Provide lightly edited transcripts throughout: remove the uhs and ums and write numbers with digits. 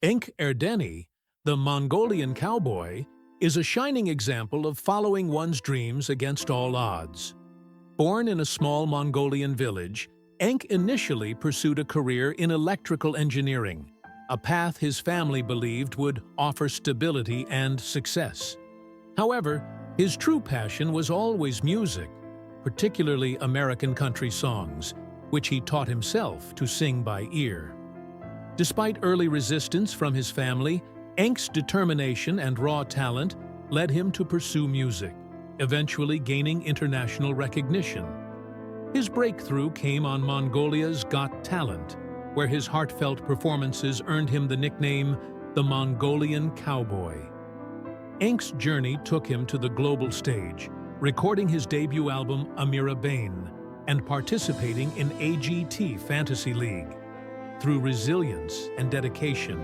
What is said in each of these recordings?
AboutEnkhErdene, the Mongolian cowboy, is a shining example of following one's dreams against all odds. Born in a small Mongolian village, Enkh initially pursued a career in electrical engineering, a path his family believed would offer stability and success. However, his true passion was always music, particularly American country songs, which he taught himself to sing by ear. Despite early resistance from his family, Enkh's determination and raw talent led him to pursue music, eventually gaining international recognition. His breakthrough came on Mongolia's Got Talent, where his heartfelt performances earned him the nickname the Mongolian Cowboy. Enkh's journey took him to the global stage, recording his debut album Amira Bane and participating in AGT Fantasy League. Through resilience and dedication,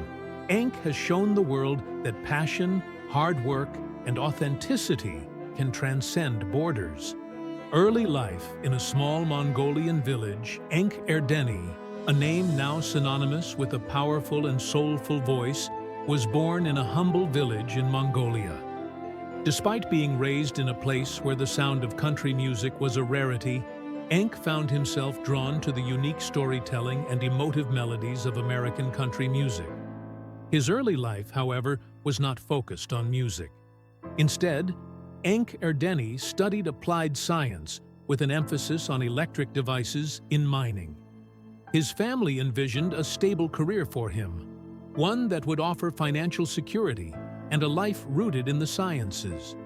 Enkh has shown the world that passion, hard work, and authenticity can transcend borders. Early life in a small Mongolian village, AboutEnkhErdene, a name now synonymous with a powerful and soulful voice, was born in a humble village in Mongolia. Despite being raised in a place where the sound of country music was a rarity, Enkh found himself drawn to the unique storytelling and emotive melodies of American country music. His early life, however, was not focused on music. Instead, AboutEnkhErdene studied applied science with an emphasis on electric devices in mining. His family envisioned a stable career for him, one that would offer financial security and a life rooted in the sciences.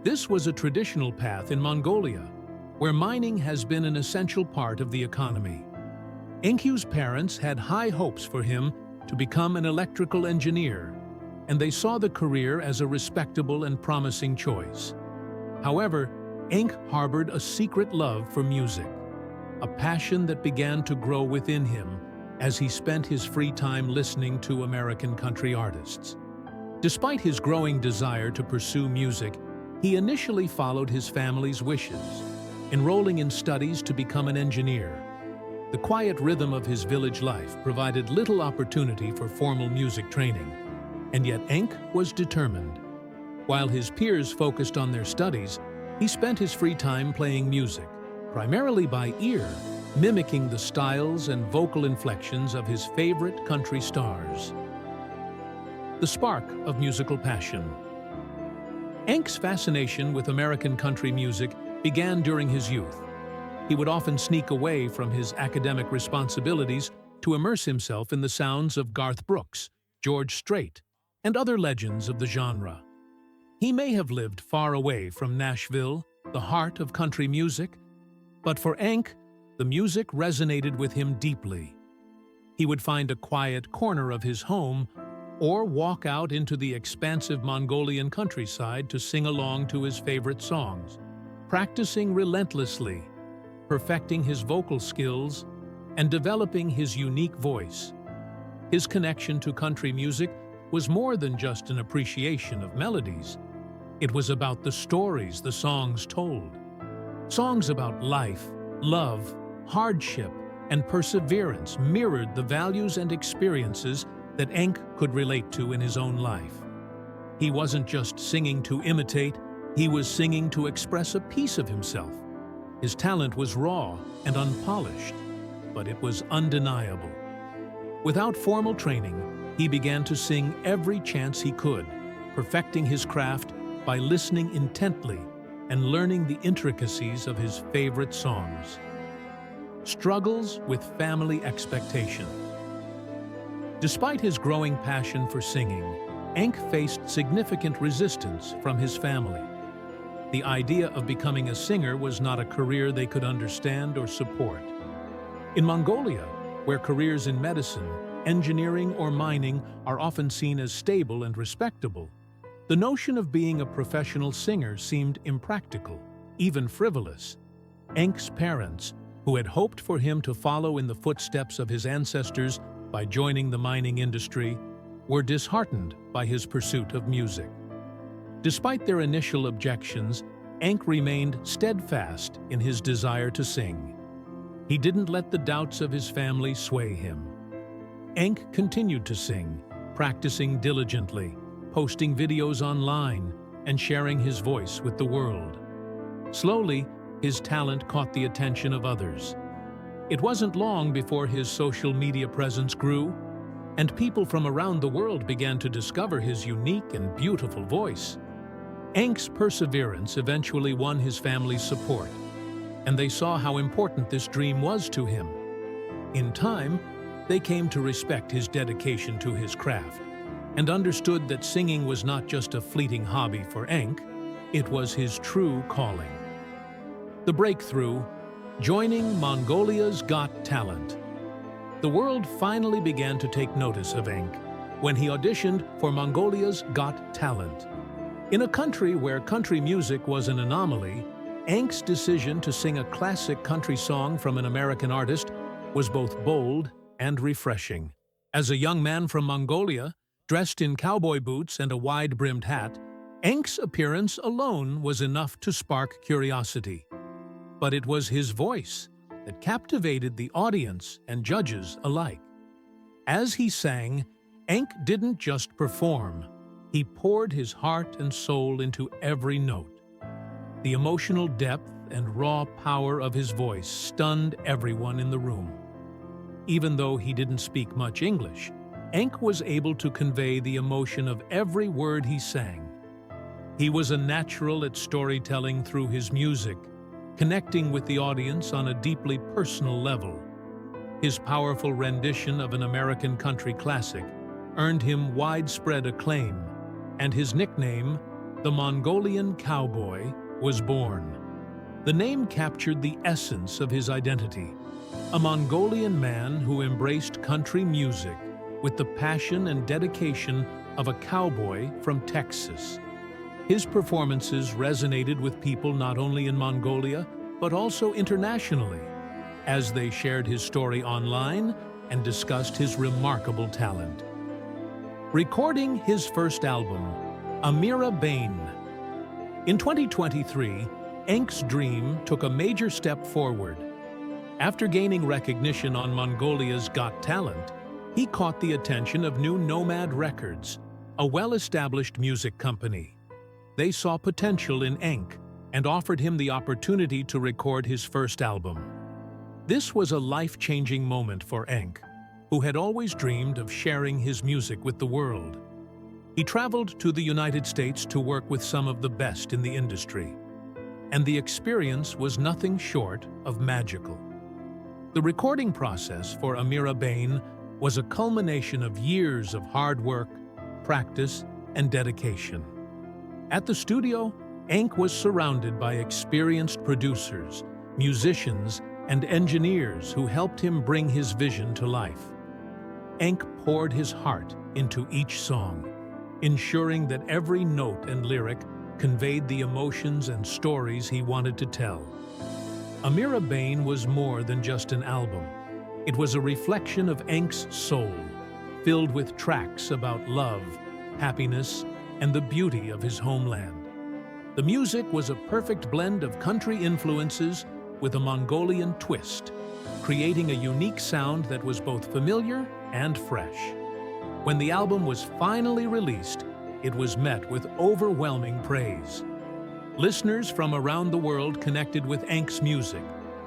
This was a traditional path in Mongolia, where mining has been an essential part of the economy. Enkh's parents had high hopes for him to become an electrical engineer, and they saw the career as a respectable and promising choice. However, Enkh harbored a secret love for music, a passion that began to grow within him as he spent his free time listening to American country artists. Despite his growing desire to pursue music, he initially followed his family's wishes, enrolling in studies to become an engineer. The quiet rhythm of his village life provided little opportunity for formal music training, and yet Enkh was determined. While his peers focused on their studies, he spent his free time playing music, primarily by ear, mimicking the styles and vocal inflections of his favorite country stars. The spark of musical passion. Enkh's fascination with American country music began during his youth. He would often sneak away from his academic responsibilities to immerse himself in the sounds of Garth Brooks, George Strait, and other legends of the genre. He may have lived far away from Nashville, the heart of country music, but for Enkh, the music resonated with him deeply. He would find a quiet corner of his home or walk out into the expansive Mongolian countryside to sing along to his favorite songs, practicing relentlessly, perfecting his vocal skills, and developing his unique voice. His connection to country music was more than just an appreciation of melodies. It was about the stories the songs told. Songs about life, love, hardship, and perseverance mirrored the values and experiences that Enkh could relate to in his own life. He wasn't just singing to imitate, he was singing to express a piece of himself. His talent was raw and unpolished, but it was undeniable. Without formal training, he began to sing every chance he could, perfecting his craft by listening intently and learning the intricacies of his favorite songs. Struggles with family expectation. Despite his growing passion for singing, Enkh faced significant resistance from his family. The idea of becoming a singer was not a career they could understand or support. In Mongolia, where careers in medicine, engineering, or mining are often seen as stable and respectable, the notion of being a professional singer seemed impractical, even frivolous. Enkh's parents, who had hoped for him to follow in the footsteps of his ancestors by joining the mining industry, were disheartened by his pursuit of music. Despite their initial objections, Enkh remained steadfast in his desire to sing. He didn't let the doubts of his family sway him. Enkh continued to sing, practicing diligently, posting videos online, and sharing his voice with the world. Slowly, his talent caught the attention of others. It wasn't long before his social media presence grew, and people from around the world began to discover his unique and beautiful voice. Enkh's perseverance eventually won his family's support, and they saw how important this dream was to him. In time, they came to respect his dedication to his craft, and understood that singing was not just a fleeting hobby for Enkh, it was his true calling. The breakthrough: joining Mongolia's Got Talent. The world finally began to take notice of Enkh when he auditioned for Mongolia's Got Talent. In a country where country music was an anomaly, Enkh's decision to sing a classic country song from an American artist was both bold and refreshing. As a young man from Mongolia, dressed in cowboy boots and a wide-brimmed hat, Enkh's appearance alone was enough to spark curiosity. But it was his voice that captivated the audience and judges alike. As he sang, Enkh didn't just perform. He poured his heart and soul into every note. The emotional depth and raw power of his voice stunned everyone in the room. Even though he didn't speak much English, Enkh was able to convey the emotion of every word he sang. He was a natural at storytelling through his music, connecting with the audience on a deeply personal level. His powerful rendition of an American country classic earned him widespread acclaim, and his nickname, the Mongolian Cowboy, was born. The name captured the essence of his identity, a Mongolian man who embraced country music with the passion and dedication of a cowboy from Texas. His performances resonated with people not only in Mongolia, but also internationally, as they shared his story online and discussed his remarkable talent. Recording his first album, AboutEnkhErdene. In 2023, Enkh's dream took a major step forward. After gaining recognition on Mongolia's Got Talent, he caught the attention of New Nomad Records, a well-established music company. They saw potential in Enkh and offered him the opportunity to record his first album. This was a life-changing moment for Enkh, who had always dreamed of sharing his music with the world. He traveled to the United States to work with some of the best in the industry, and the experience was nothing short of magical. The recording process for AboutEnkhErdene was a culmination of years of hard work, practice, and dedication. At the studio, Enkh was surrounded by experienced producers, musicians, and engineers who helped him bring his vision to life. Enkh poured his heart into each song, ensuring that every note and lyric conveyed the emotions and stories he wanted to tell. AboutEnkhErdene was more than just an album. It was a reflection of Enkh's soul, filled with tracks about love, happiness, and the beauty of his homeland. The music was a perfect blend of country influences with a Mongolian twist, creating a unique sound that was both familiar and fresh. When the album was finally released, it was met with overwhelming praise. Listeners from around the world connected with Enkh's music,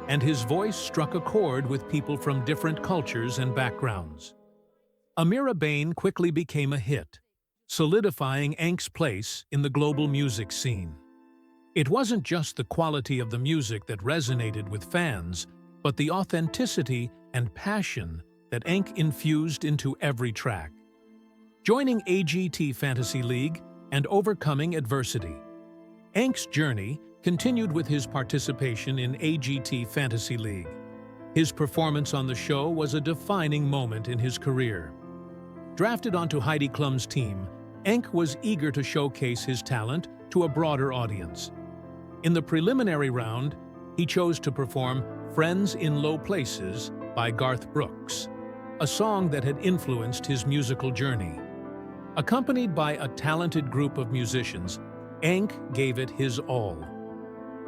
and his voice struck a chord with people from different cultures and backgrounds. AboutEnkhErdene quickly became a hit, solidifying Enkh's place in the global music scene. It wasn't just the quality of the music that resonated with fans, but the authenticity and passion that Enkh infused into every track. Joining AGT Fantasy League and overcoming adversity. Enkh's journey continued with his participation in AGT Fantasy League. His performance on the show was a defining moment in his career. Drafted onto Heidi Klum's team, Enkh was eager to showcase his talent to a broader audience. In the preliminary round, he chose to perform Friends in Low Places by Garth Brooks, a song that had influenced his musical journey. Accompanied by a talented group of musicians, Enkh gave it his all.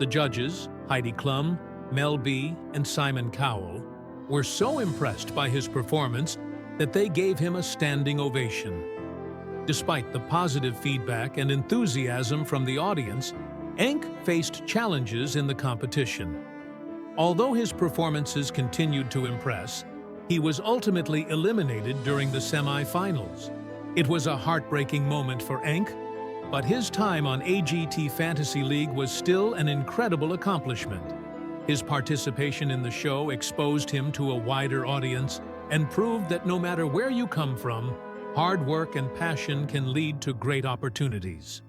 The judges, Heidi Klum, Mel B, and Simon Cowell, were so impressed by his performance that they gave him a standing ovation. Despite the positive feedback and enthusiasm from the audience, Enk faced challenges in the competition. Although his performances continued to impress, he was ultimately eliminated during the semi-finals. It was a heartbreaking moment for Enk, but his time on AGT Fantasy League was still an incredible accomplishment. His participation in the show exposed him to a wider audience and proved that no matter where you come from, hard work and passion can lead to great opportunities.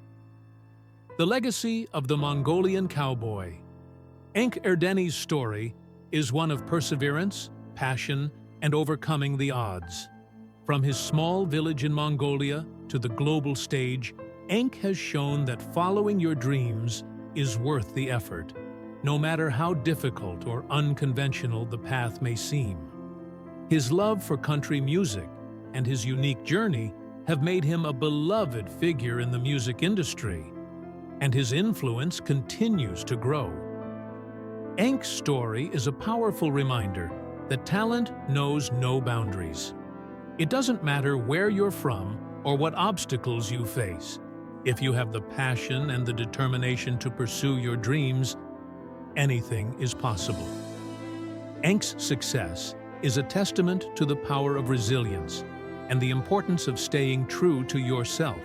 The legacy of the Mongolian cowboy. AboutEnkhErdene's story is one of perseverance, passion, and overcoming the odds. From his small village in Mongolia to the global stage, Enk has shown that following your dreams is worth the effort, no matter how difficult or unconventional the path may seem. His love for country music and his unique journey have made him a beloved figure in the music industry, and his influence continues to grow. Enk's story is a powerful reminder that talent knows no boundaries. It doesn't matter where you're from or what obstacles you face. If you have the passion and the determination to pursue your dreams, anything is possible. Enk's success is a testament to the power of resilience and the importance of staying true to yourself,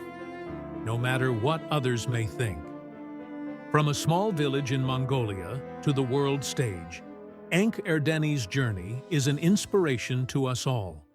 no matter what others may think. From a small village in Mongolia to the world stage, AboutEnkhErdene's journey is an inspiration to us all.